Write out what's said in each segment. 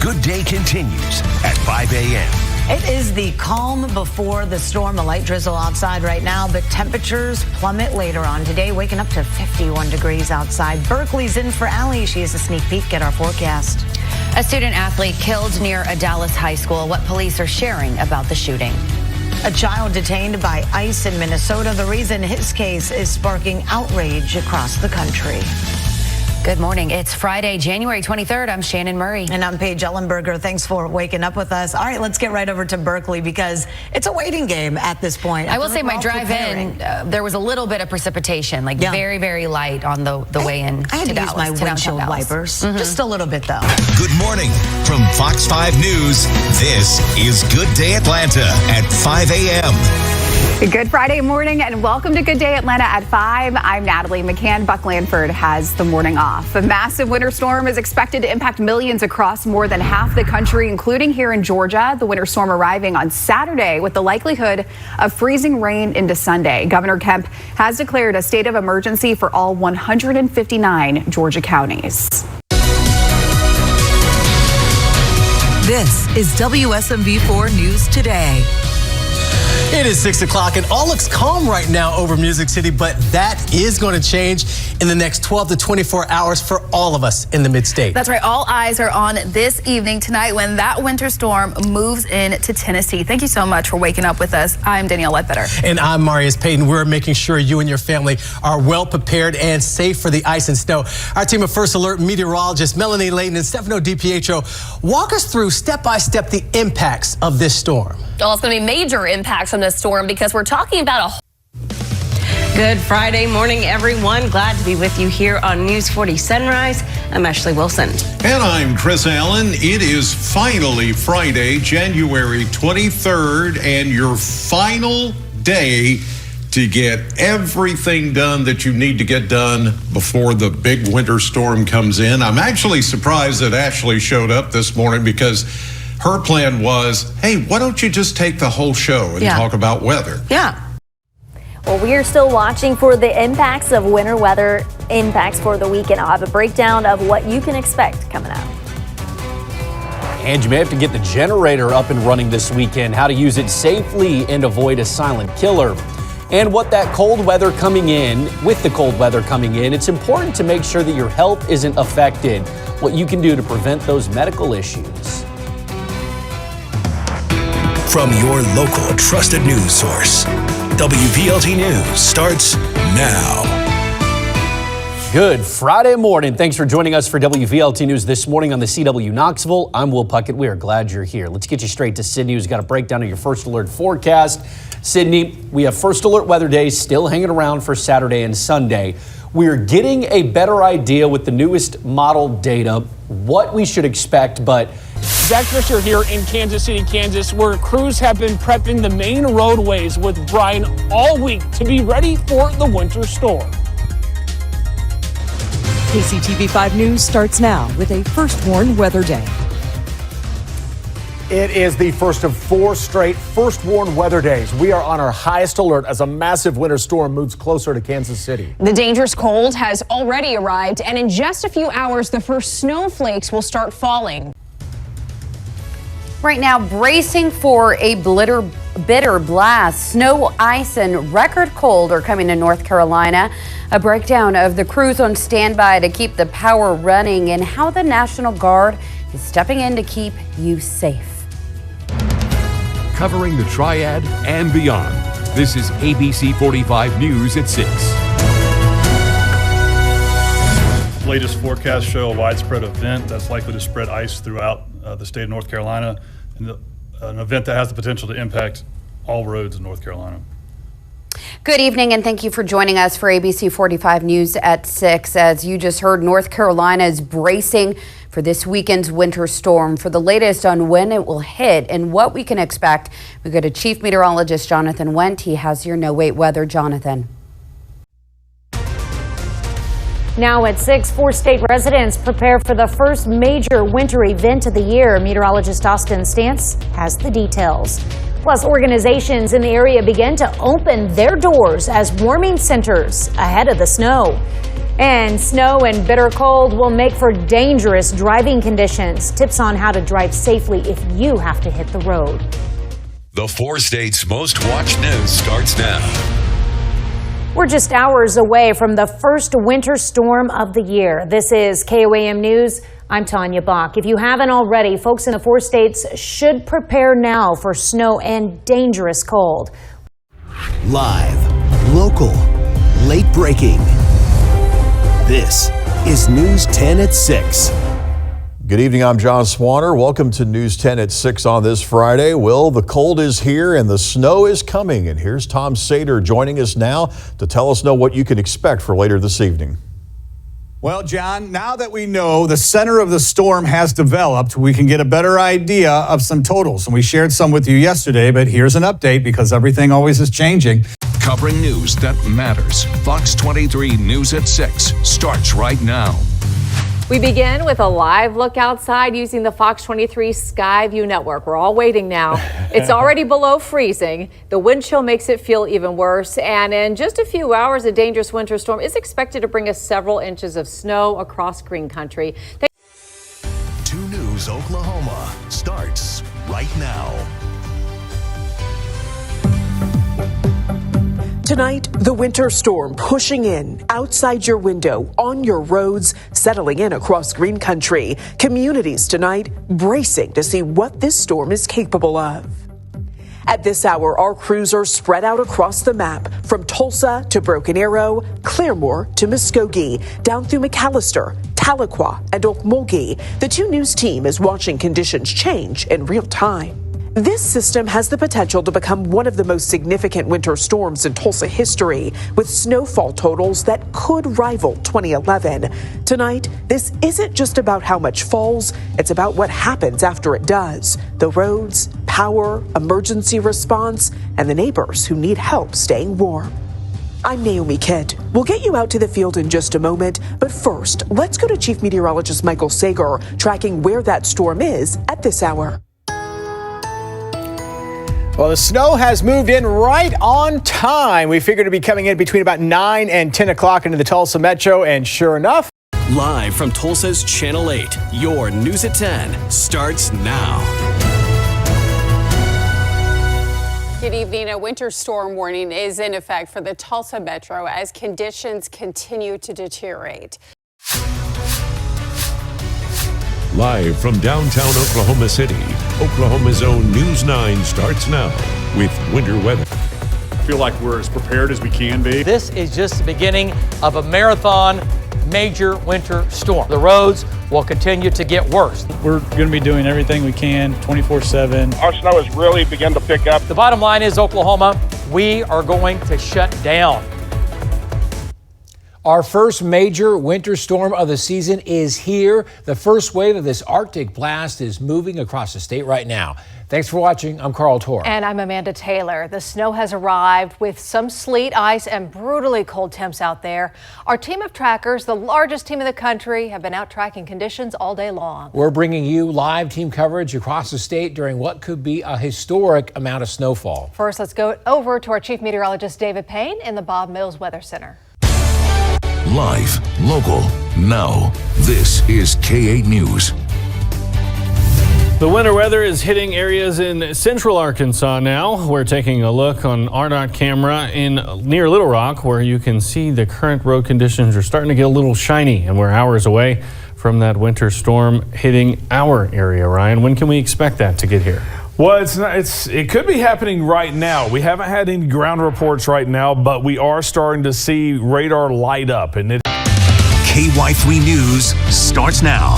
Good Day continues at 5 a.m. It is the calm before the storm. A light drizzle outside right now, but temperatures plummet later on today, waking up to 51 degrees outside. Berkeley's in for Allie. She has a sneak peek at our forecast. A student athlete killed near a Dallas high school. What police are sharing about the shooting. A child detained by ICE in Minnesota. The reason his case is sparking outrage across the country. Good morning. It's Friday, January 23rd. I'm Shannon Murray. And I'm Paige Ellenberger. Thanks for waking up with us. All right, let's get right over to Berkeley because it's a waiting game at this point. I will say my drive in, there was a little bit of precipitation, like very, very light on the way in. I had to use my windshield wipers. Just a little bit, though. Good morning from Fox 5 News. This is Good Day Atlanta at 5 a.m. Good Friday morning and welcome to Good Day Atlanta at 5. I'm Natalie McCann. Buck Lanford has the morning off. A massive winter storm is expected to impact millions across more than half the country, including here in Georgia. The winter storm arriving on Saturday with the likelihood of freezing rain into Sunday. Governor Kemp has declared a state of emergency for all 159 Georgia counties. This is WSMV4 News Today. It is 6 o'clock and all looks calm right now over Music City, but that is going to change in the next 12 to 24 hours for all of us in the mid-state. That's right. All eyes are on this evening tonight when that winter storm moves into Tennessee. Thank you so much for waking up with us. I'm Danielle Ledbetter. And I'm Marius Payton. We're making sure you and your family are well prepared and safe for the ice and snow. Our team of First Alert meteorologists Melanie Layton and Stefano DiPietro walk us through step by step the impacts of this storm. Well, it's going to be major impacts from this storm because we're talking about a Good Friday morning, everyone. Glad to be with you here on News 40 Sunrise. I'm Ashley Wilson. And I'm Chris Allen. It is finally Friday, January 23rd, and your final day to get everything done that you need to get done before the big winter storm comes in. I'm actually surprised that Ashley showed up this morning because her plan was, hey, why don't you just take the whole show and talk about weather? Yeah. Well, we are still watching for the impacts of winter weather impacts for the weekend. I'll have a breakdown of what you can expect coming up. And you may have to get the generator up and running this weekend, how to use it safely and avoid a silent killer. And what that cold weather coming in, with the cold weather coming in, it's important to make sure that your health isn't affected, what you can do to prevent those medical issues. From your local trusted news source, WVLT News starts now. Good Friday morning. Thanks for joining us for WVLT News this morning on the CW Knoxville. I'm Will Puckett. We are glad you're here. Let's get you straight to Sydney, who's got a breakdown of your First Alert forecast. Sydney, we have First Alert weather days still hanging around for Saturday and Sunday. We're getting a better idea with the newest model data, what we should expect, but Zach Fisher here in Kansas City, Kansas, where crews have been prepping the main roadways with brine all week to be ready for the winter storm. KCTV 5 News starts now with a First Warn weather day. It is the first of 4 straight First Warn weather days. We are on our highest alert as a massive winter storm moves closer to Kansas City. The dangerous cold has already arrived, and in just a few hours, the first snowflakes will start falling. Right now, bracing for a bitter blast. Snow, ice, and record cold are coming to North Carolina. A breakdown of the crews on standby to keep the power running and how the National Guard is stepping in to keep you safe. Covering the Triad and beyond. This is ABC 45 News at 6. Latest forecasts show a widespread event that's likely to spread ice throughout the state of North Carolina, and an event that has the potential to impact all roads in North Carolina. Good evening, and thank you for joining us for ABC 45 News at 6. As you just heard, North Carolina is bracing for this weekend's winter storm. For the latest on when it will hit and what we can expect, we go to Chief Meteorologist Jonathan Wendt. He has your no-wait weather. Jonathan. Now at 6, 4 state residents prepare for the first major winter event of the year. Meteorologist Austin Stantz has the details. Plus, organizations in the area begin to open their doors as warming centers ahead of the snow. And snow and bitter cold will make for dangerous driving conditions. Tips on how to drive safely if you have to hit the road. The 4 states' most watched news starts now. We're just hours away from the first winter storm of the year. This is KOAM News. I'm Tanya Bach. If you haven't already, folks in the 4 states should prepare now for snow and dangerous cold. Live, local, late breaking. This is News 10 at 6. Good evening, I'm John Swanner. Welcome to News 10 at 6 on this Friday. Well, the cold is here and the snow is coming. And here's Tom Sater joining us now to tell us what you can expect for later this evening. Well, John, now that we know the center of the storm has developed, we can get a better idea of some totals. And we shared some with you yesterday, but here's an update because everything always is changing. Covering news that matters. Fox 23 News at 6 starts right now. We begin with a live look outside using the Fox 23 Skyview network. We're all waiting now. It's already below freezing. The wind chill makes it feel even worse. And in just a few hours, a dangerous winter storm is expected to bring us several inches of snow across green country. 2 News Oklahoma starts right now. Tonight, the winter storm pushing in outside your window, on your roads, settling in across green country. Communities tonight bracing to see what this storm is capable of. At this hour, our crews are spread out across the map, from Tulsa to Broken Arrow, Claremore to Muskogee, down through McAllister, Tahlequah, and Okmulgee. The 2 News team is watching conditions change in real time. This system has the potential to become one of the most significant winter storms in Tulsa history, with snowfall totals that could rival 2011. Tonight, this isn't just about how much falls, it's about what happens after it does. The roads, power, emergency response, and the neighbors who need help staying warm. I'm Naomi Kidd. We'll get you out to the field in just a moment, but first, let's go to Chief Meteorologist Michael Sager, tracking where that storm is at this hour. Well, the snow has moved in right on time. We figured it'd be coming in between about 9 and 10 o'clock into the Tulsa Metro, and sure enough. Live from Tulsa's Channel 8, your News at 10 starts now. Good evening. A winter storm warning is in effect for the Tulsa Metro as conditions continue to deteriorate. Live from downtown Oklahoma City, Oklahoma's own News 9 starts now with winter weather. I feel like we're as prepared as we can be. This is just the beginning of a marathon major winter storm. The roads will continue to get worse. We're going to be doing everything we can 24/7. Our snow has really begun to pick up. The bottom line is, Oklahoma, we are going to shut down. Our first major winter storm of the season is here. The first wave of this Arctic blast is moving across the state right now. Thanks for watching. I'm Carl Tor. And I'm Amanda Taylor. The snow has arrived with some sleet, ice, and brutally cold temps out there. Our team of trackers, the largest team in the country, have been out tracking conditions all day long. We're bringing you live team coverage across the state during what could be a historic amount of snowfall. First, let's go over to our chief meteorologist, David Payne, in the Bob Mills Weather Center. Live, local, now. This is K8 News. The winter weather is hitting areas in central Arkansas now. We're taking a look on RDOT camera near Little Rock, where you can see the current road conditions are starting to get a little shiny, and we're hours away from that winter storm hitting our area. Ryan, when can we expect that to get here? Well, it could be happening right now. We haven't had any ground reports right now, but we are starting to see radar light up. And KY3 News starts now.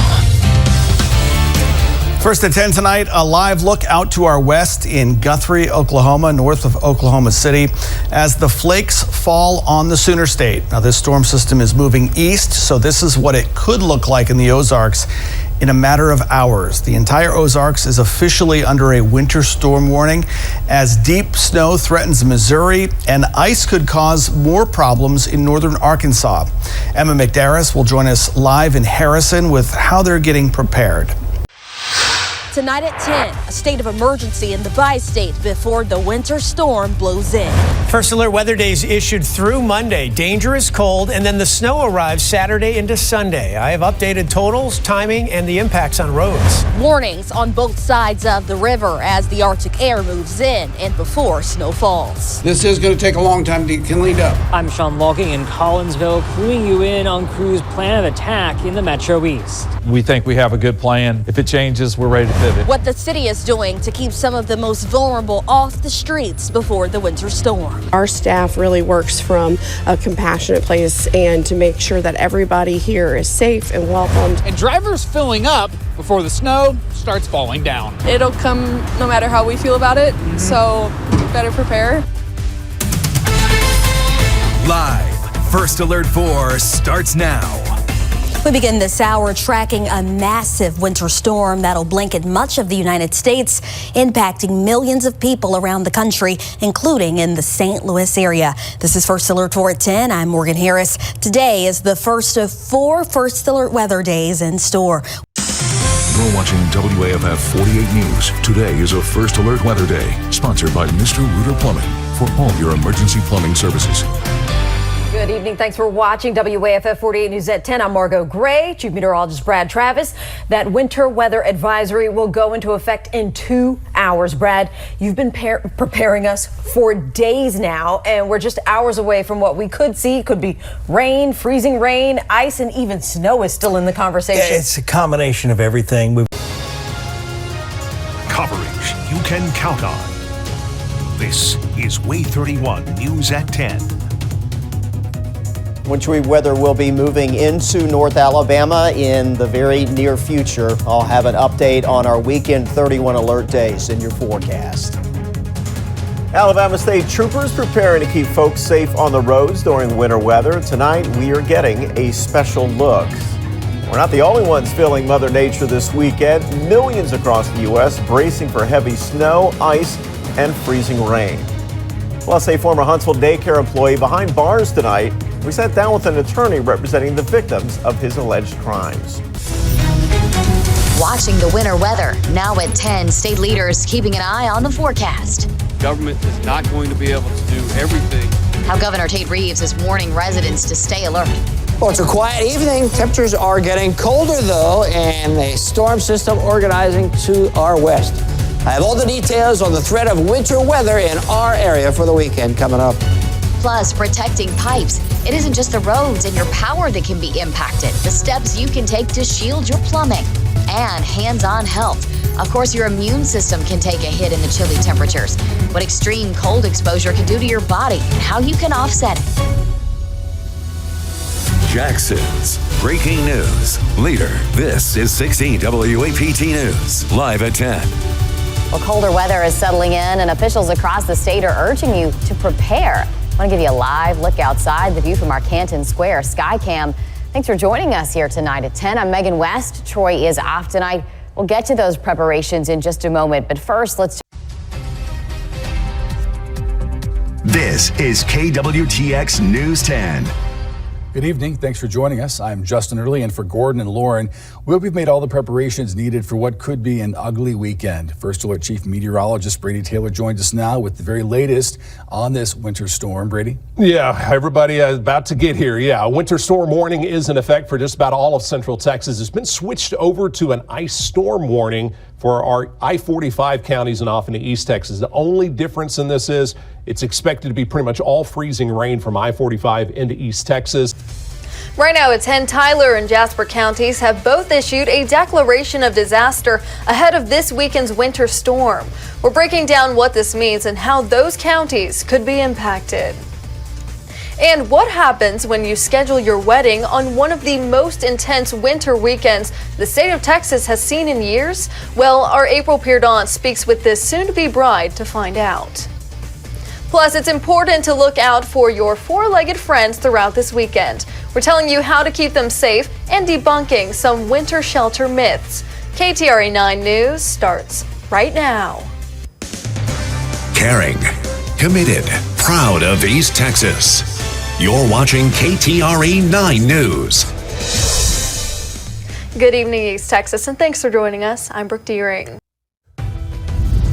First at 10 tonight, a live look out to our west in Guthrie, Oklahoma, north of Oklahoma City, as the flakes fall on the Sooner State. Now, this storm system is moving east, so this is what it could look like in the Ozarks in a matter of hours. The entire Ozarks is officially under a winter storm warning as deep snow threatens Missouri, and ice could cause more problems in northern Arkansas. Emma McDarris will join us live in Harrison with how they're getting prepared. Tonight at 10, a state of emergency in the bi-state before the winter storm blows in. First alert weather days issued through Monday. Dangerous cold, and then the snow arrives Saturday into Sunday. I have updated totals, timing, and the impacts on roads. Warnings on both sides of the river as the Arctic air moves in and before snow falls. This is going to take a long time to get cleaned up. I'm Sean Logging in Collinsville, cluing you in on crew's plan of attack in the Metro East. We think we have a good plan. If it changes, we're ready to pivot. What the city is doing to keep some of the most vulnerable off the streets before the winter storm. Our staff really works from a compassionate place and to make sure that everybody here is safe and welcomed. And drivers filling up before the snow starts falling down. It'll come no matter how we feel about it, so better prepare. Live, First Alert 4 starts now. We begin this hour tracking a massive winter storm that'll blanket much of the United States, impacting millions of people around the country, including in the St. Louis area. This is First Alert 4 at 10. I'm Morgan Harris. Today is the first of 4 First Alert weather days in store. You're watching WAFF 48 News. Today is a First Alert Weather Day, sponsored by Mr. Rooter Plumbing for all your emergency plumbing services. Good evening. Thanks for watching WAFF 48 News at 10. I'm Margot Gray. Chief Meteorologist Brad Travis. That winter weather advisory will go into effect in 2 hours. Brad, you've been preparing us for days now, and we're just hours away from what we could see. Could be rain, freezing rain, ice, and even snow is still in the conversation. It's a combination of everything. Coverage you can count on. This is Way 31 News at 10. Wintry weather will be moving into North Alabama in the very near future. I'll have an update on our weekend 31 alert days in your forecast. Alabama State Troopers preparing to keep folks safe on the roads during winter weather. Tonight, we are getting a special look. We're not the only ones feeling Mother Nature this weekend. Millions across the U.S. bracing for heavy snow, ice, and freezing rain. Plus, a former Huntsville daycare employee behind bars tonight. We sat down with an attorney representing the victims of his alleged crimes. Watching the winter weather. Now at 10, state leaders keeping an eye on the forecast. Government is not going to be able to do everything. How Governor Tate Reeves is warning residents to stay alert. Well, it's a quiet evening. Temperatures are getting colder, though, and a storm system organizing to our west. I have all the details on the threat of winter weather in our area for the weekend coming up. Plus, protecting pipes. It isn't just the roads and your power that can be impacted. The steps you can take to shield your plumbing. And hands-on health. Of course, your immune system can take a hit in the chilly temperatures. What extreme cold exposure can do to your body and how you can offset it. Jackson's breaking news. Later, this is 16 WAPT News, live at 10. Well, colder weather is settling in, and officials across the state are urging you to prepare. I want to give you a live look outside, the view from our Canton Square Skycam. Thanks for joining us here tonight at 10. I'm Megan West. Troy is off tonight. We'll get to those preparations in just a moment, but first, let's... This is KWTX News 10. Good evening. Thanks for joining us. I'm Justin Early, and for Gordon and Lauren, we've made all the preparations needed for what could be an ugly weekend. First Alert Chief Meteorologist Brady Taylor joins us now with the very latest on this winter storm. Brady? Yeah, everybody about to get here. Yeah, a winter storm warning is in effect for just about all of central Texas. It's been switched over to an ice storm warning for our I-45 counties and off into East Texas. The only difference in this is it's expected to be pretty much all freezing rain from I-45 into East Texas. Right now at 10, Tyler and Jasper counties have both issued a declaration of disaster ahead of this weekend's winter storm. We're breaking down what this means and how those counties could be impacted. And what happens when you schedule your wedding on one of the most intense winter weekends the state of Texas has seen in years? Well, our April Peardon speaks with this soon-to-be bride to find out. Plus, it's important to look out for your four-legged friends throughout this weekend. We're telling you how to keep them safe and debunking some winter shelter myths. KTRA 9 News starts right now. Caring, committed, proud of East Texas. You're watching KTRA 9 News. Good evening, East Texas, and thanks for joining us. I'm Brooke Deering.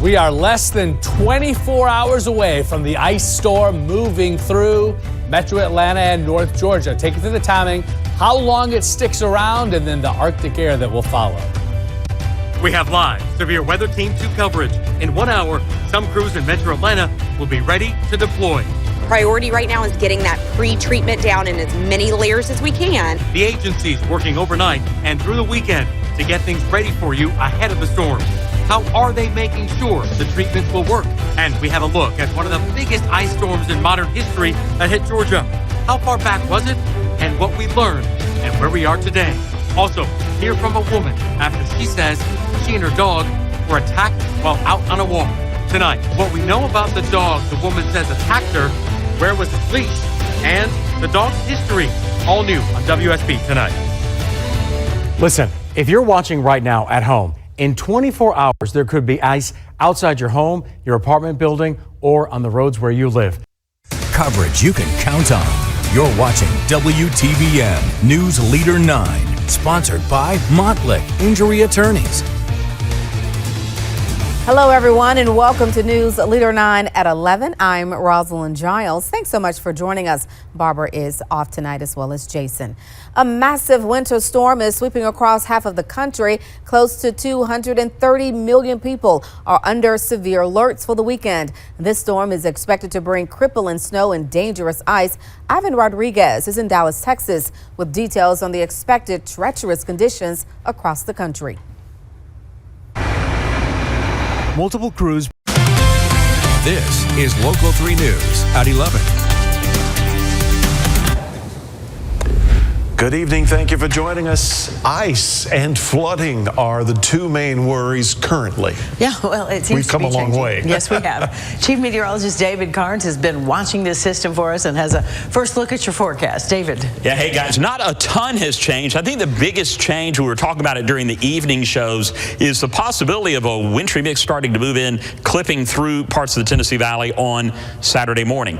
We are less than 24 hours away from the ice storm moving through Metro Atlanta and North Georgia. Take it to the timing, how long it sticks around, and then the Arctic air that will follow. We have live Severe Weather Team 2 coverage. In 1 hour, some crews in Metro Atlanta will be ready to deploy. Priority right now is getting that pre-treatment down in as many layers as we can. The agency's working overnight and through the weekend to get things ready for you ahead of the storm. How are they making sure the treatments will work? And we have a look at one of the biggest ice storms in modern history that hit Georgia. How far back was it? And what we learned and where we are today. Also, hear from a woman after she says she and her dog were attacked while out on a walk. Tonight, what we know about the dog the woman says attacked her, where was its leash, and the dog's history. All new on WSB tonight. Listen, if you're watching right now at home, in 24 hours, there could be ice outside your home, your apartment building, or on the roads where you live. Coverage you can count on. You're watching WTVN News Leader 9, sponsored by Montlick Injury Attorneys. Hello, everyone, and welcome to News Leader 9 at 11. I'm Rosalind Giles. Thanks so much for joining us. Barbara is off tonight, as well as Jason. A massive winter storm is sweeping across half of the country. Close to 230 million people are under severe alerts for the weekend. This storm is expected to bring crippling snow and dangerous ice. Ivan Rodriguez is in Dallas, Texas, with details on the expected treacherous conditions across the country. Multiple crews. This is Local 3 News at 11. Good evening. Thank you for joining us. Ice and flooding are the two main worries currently. Yeah, well, it seems we've come a long way. Yes, we have. Chief Meteorologist David Carnes has been watching this system for us and has a first look at your forecast. David. Yeah, hey guys, not a ton has changed. I think the biggest change, we were talking about it during the evening shows, is the possibility of a wintry mix starting to move in, clipping through parts of the Tennessee Valley on Saturday morning.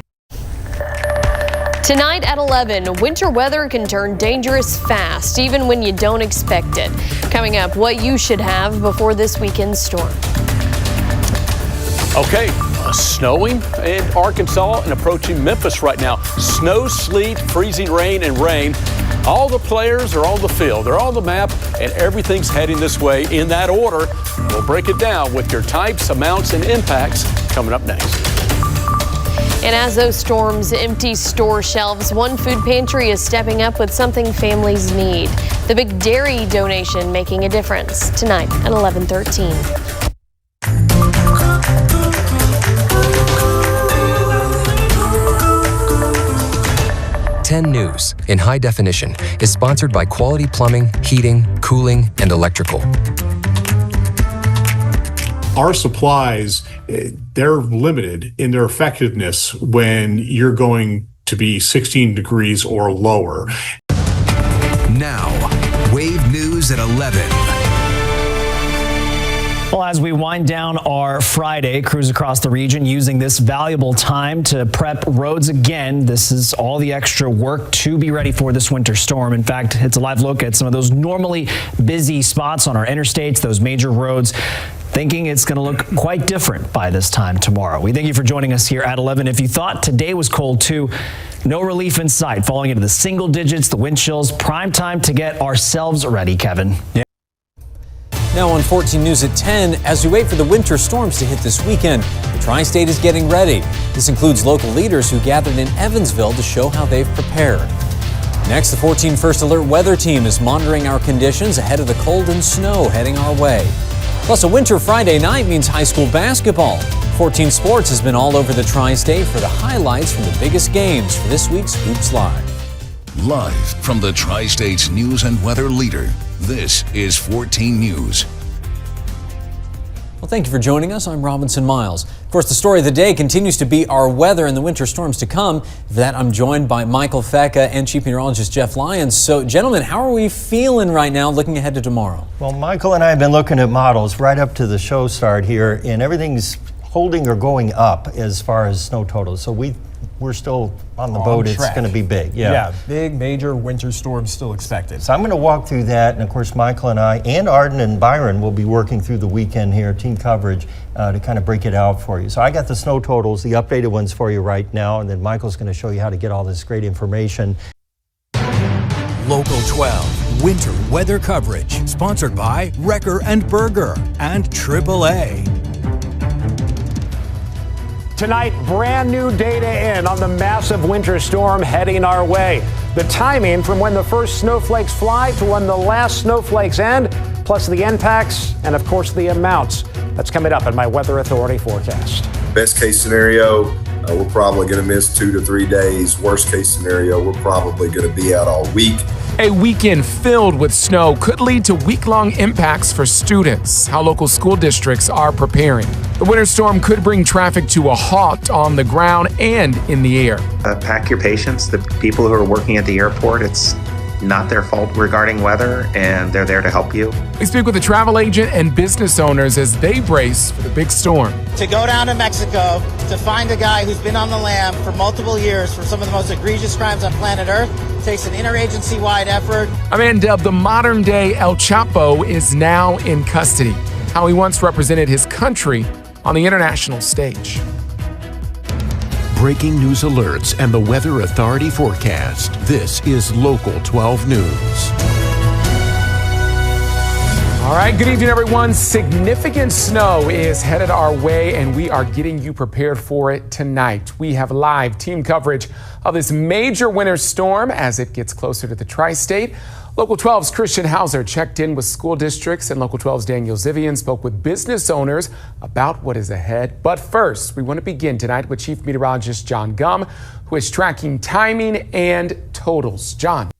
Tonight at 11, winter weather can turn dangerous fast, even when you don't expect it. Coming up, what you should have before this weekend's storm. Okay, snowing in Arkansas and approaching Memphis right now. Snow, sleet, freezing rain, and rain. All the players are on the field. They're on the map, and everything's heading this way in that order. We'll break it down with your types, amounts, and impacts coming up next. And as those storms empty store shelves, one food pantry is stepping up with something families need. The big dairy donation making a difference tonight at 11:13. 10 News in high definition is sponsored by Quality Plumbing, Heating, Cooling, and Electrical. Our supplies, they're limited in their effectiveness when you're going to be 16 degrees or lower. Now, Wave News at 11. Well, as we wind down our Friday, crews across the region using this valuable time to prep roads again. This is all the extra work to be ready for this winter storm. In fact, it's a live look at some of those normally busy spots on our interstates, those major roads, thinking it's going to look quite different by this time tomorrow. We thank you for joining us here at 11. If you thought today was cold too, no relief in sight, falling into the single digits, the wind chills, prime time to get ourselves ready, Kevin. Yeah. Now on 14 News at 10, as we wait for the winter storms to hit this weekend, the Tri-State is getting ready. This includes local leaders who gathered in Evansville to show how they've prepared. Next, the 14 First Alert Weather Team is monitoring our conditions ahead of the cold and snow heading our way. Plus, a winter Friday night means high school basketball. 14 Sports has been all over the Tri-State for the highlights from the biggest games for this week's Hoops Live. Live from the Tri-State's news and weather leader, this is 14 News. Well, thank you for joining us. I'm Robinson Miles. Of course, the story of the day continues to be our weather and the winter storms to come. For that, I'm joined by Michael Fecka and Chief Meteorologist Jeff Lyons. So, gentlemen, how are we feeling right now looking ahead to tomorrow? Well, Michael and I have been looking at models right up to the show start here, and everything's holding or going up as far as snow totals. So we we're still on the boat. It's going to be big. Yeah, big, major winter storms still expected. So I'm going to walk through that, and of course Michael and I and Arden and Byron will be working through the weekend here, team coverage, to kind of break it out for you. So I got the snow totals, the updated ones for you right now, and then Michael's going to show you how to get all this great information. Local 12 winter weather coverage, sponsored by Wrecker and Berger and AAA. Tonight, brand new data in on the massive winter storm heading our way. The timing from when the first snowflakes fly to when the last snowflakes end, plus the impacts and, of course, the amounts. That's coming up in my Weather Authority forecast. Best case scenario, we're probably going to miss 2 to 3 days. Worst case scenario, we're probably going to be out all week. A weekend filled with snow could lead to week-long impacts for students. How local school districts are preparing. The winter storm could bring traffic to a halt on the ground and in the air. Pack your patience. The people who are working at the airport, it's not their fault regarding weather, and they're there to help you. We speak with a travel agent and business owners as they brace for the big storm. To go down to Mexico to find a guy who's been on the lam for multiple years for some of the most egregious crimes on planet Earth takes an interagency-wide effort. A man dubbed the modern-day El Chapo is now in custody. How he once represented his country on the international stage. Breaking news alerts and the Weather Authority forecast. This is Local 12 News. All right, good evening, everyone. Significant snow is headed our way, and we are getting you prepared for it tonight. We have live team coverage of this major winter storm as it gets closer to the tri-state. Local 12's Christian Hauser checked in with school districts, and Local 12's Daniel Zivian spoke with business owners about what is ahead. But first, we want to begin tonight with Chief Meteorologist John Gum, who is tracking timing and totals. John.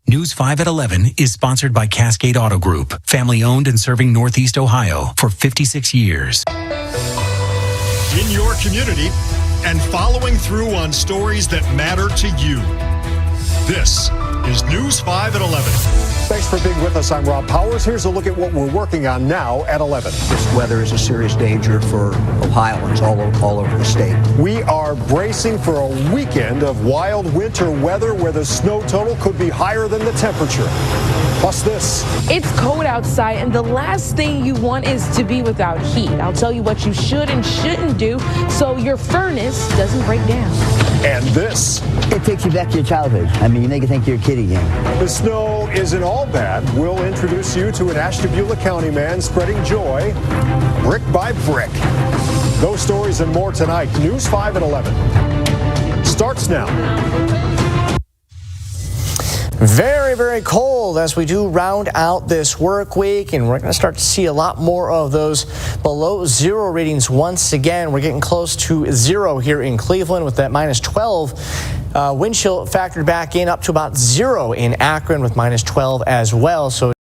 News 5 at 11 is sponsored by Cascade Auto Group, family owned and serving Northeast Ohio for 56 years. In your community and following through on stories that matter to you. This is News 5 at 11. Thanks for being with us. I'm Rob Powers. Here's a look at what we're working on now at 11. This weather is a serious danger for Ohioans all over the state. We are bracing for a weekend of wild winter weather where the snow total could be higher than the temperature. Plus this. It's cold outside, and the last thing you want is to be without heat. I'll tell you what you should and shouldn't do so your furnace doesn't break down. And this. It takes you back to your childhood. I mean, you make you think you're a kid again. The snow isn't all bad. We'll introduce you to an Ashtabula County man spreading joy brick by brick. Those stories and more tonight. News 5 at 11 starts now. Very, very cold as we do round out this work week, and we're going to start to see a lot more of those below zero readings once again. We're getting close to zero here in Cleveland with that minus 12. Wind chill factored back in up to about zero in Akron with minus 12 as well. So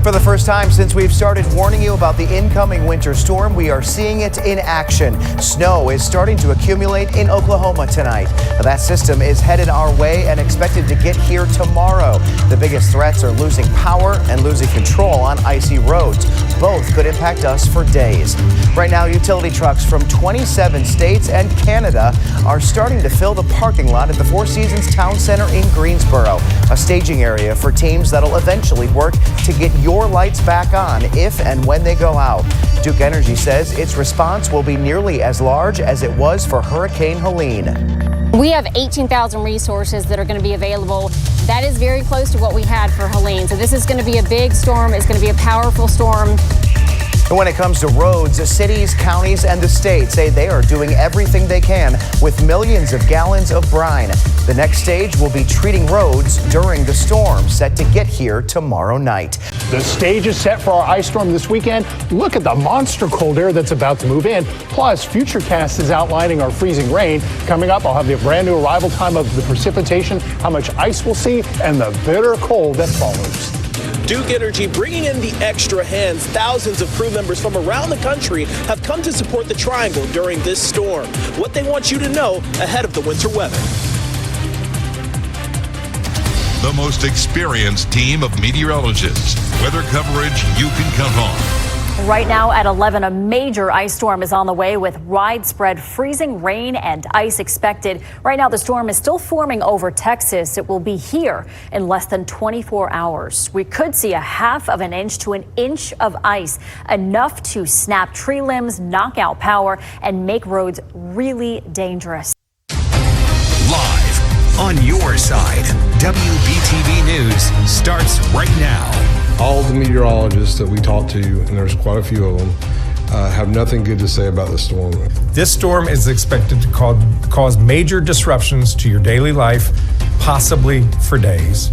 For the first time since we've started warning you about the incoming winter storm, we are seeing it in action. Snow is starting to accumulate in Oklahoma tonight. That system is headed our way and expected to get here tomorrow. The biggest threats are losing power and losing control on icy roads. Both could impact us for days. Right now, utility trucks from 27 states and Canada are starting to fill the parking lot at the Four Seasons Town Center in Greensboro, a staging area for teams that'll eventually work to get your lights back on if and when they go out. Duke Energy says its response will be nearly as large as it was for Hurricane Helene. We have 18,000 resources that are going to be available. That is very close to what we had for Helene. So this is going to be a big storm. It's going to be a powerful storm. And when it comes to roads, cities, counties, and the state say they are doing everything they can with millions of gallons of brine. The next stage will be treating roads during the storm, set to get here tomorrow night. The stage is set for our ice storm this weekend. Look at the monster cold air that's about to move in. Plus, Futurecast is outlining our freezing rain. Coming up, I'll have the brand new arrival time of the precipitation, how much ice we'll see, and the bitter cold that follows. Duke Energy bringing in the extra hands. Thousands of crew members from around the country have come to support the Triangle during this storm. What they want you to know ahead of the winter weather. the most experienced team of meteorologists. Weather coverage you can count on. Right now at 11, a major ice storm is on the way with widespread freezing rain and ice expected. Right now, the storm is still forming over Texas. It will be here in less than 24 hours. We could see a half of an inch to an inch of ice, enough to snap tree limbs, knock out power, and make roads really dangerous. Live on your side, WBTV News starts right now. All the meteorologists that we talked to, and there's quite a few of them, have nothing good to say about the storm. This storm is expected to cause major disruptions to your daily life, possibly for days.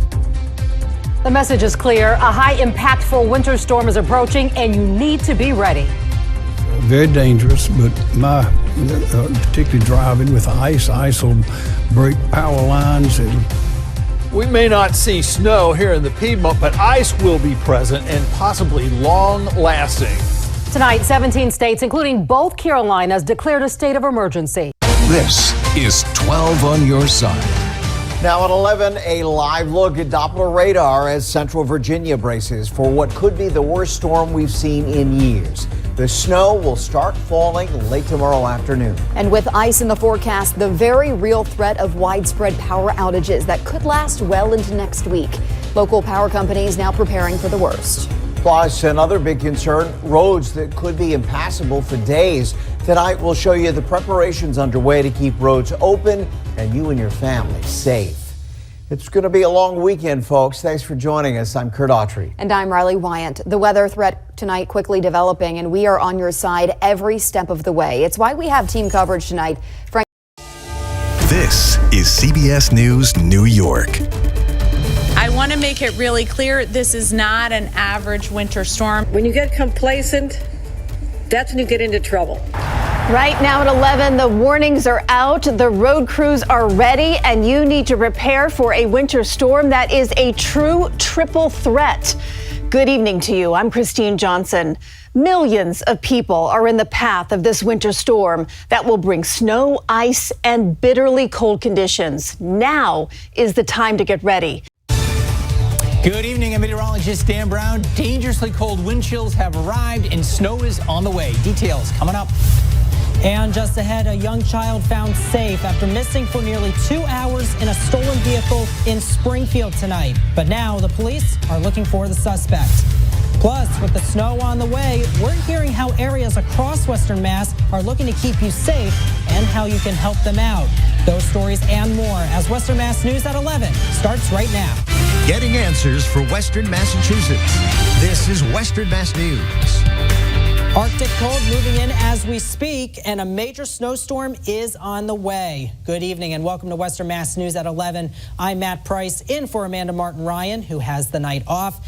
The message is clear. A high impactful winter storm is approaching, and you need to be ready. Very dangerous, but particularly driving with ice will break power lines and we may not see snow here in the Piedmont, but ice will be present and possibly long-lasting. Tonight, 17 states, including both Carolinas, declared a state of emergency. This is 12 on your side. Now at 11, a live look at Doppler radar as Central Virginia braces for what could be the worst storm we've seen in years. The snow will start falling late tomorrow afternoon. And with ice in the forecast, the very real threat of widespread power outages that could last well into next week. Local power companies now preparing for the worst. Plus, another big concern, roads that could be impassable for days. Tonight, we'll show you the preparations underway to keep roads open and you and your family safe. It's going to be a long weekend, folks. Thanks for joining us. I'm Kurt Autry. And I'm Riley Wyant. The weather threat tonight quickly developing, and we are on your side every step of the way. It's why we have team coverage tonight. This is CBS News New York. I want to make it really clear, this is not an average winter storm. When you get complacent, that's when you get into trouble. Right now at 11, the warnings are out, the road crews are ready, and you need to prepare for a winter storm that is a true triple threat. Good evening to you. I'm Christine Johnson. Millions of people are in the path of this winter storm that will bring snow, ice, and bitterly cold conditions. Now is the time to get ready. Good evening, I'm meteorologist Dan Brown. Dangerously cold wind chills have arrived and snow is on the way. Details coming up. And just ahead, a young child found safe after missing for nearly 2 hours in a stolen vehicle in Springfield tonight. But now the police are looking for the suspect. Plus, with the snow on the way, we're hearing how areas across Western Mass are looking to keep you safe and how you can help them out. Those stories and more as Western Mass News at 11 starts right now. Getting answers for Western Massachusetts. This is Western Mass News. Arctic cold moving in as we speak, and a major snowstorm is on the way. Good evening and welcome to Western Mass News at 11. I'm Matt Price, in for Amanda Martin Ryan, who has the night off.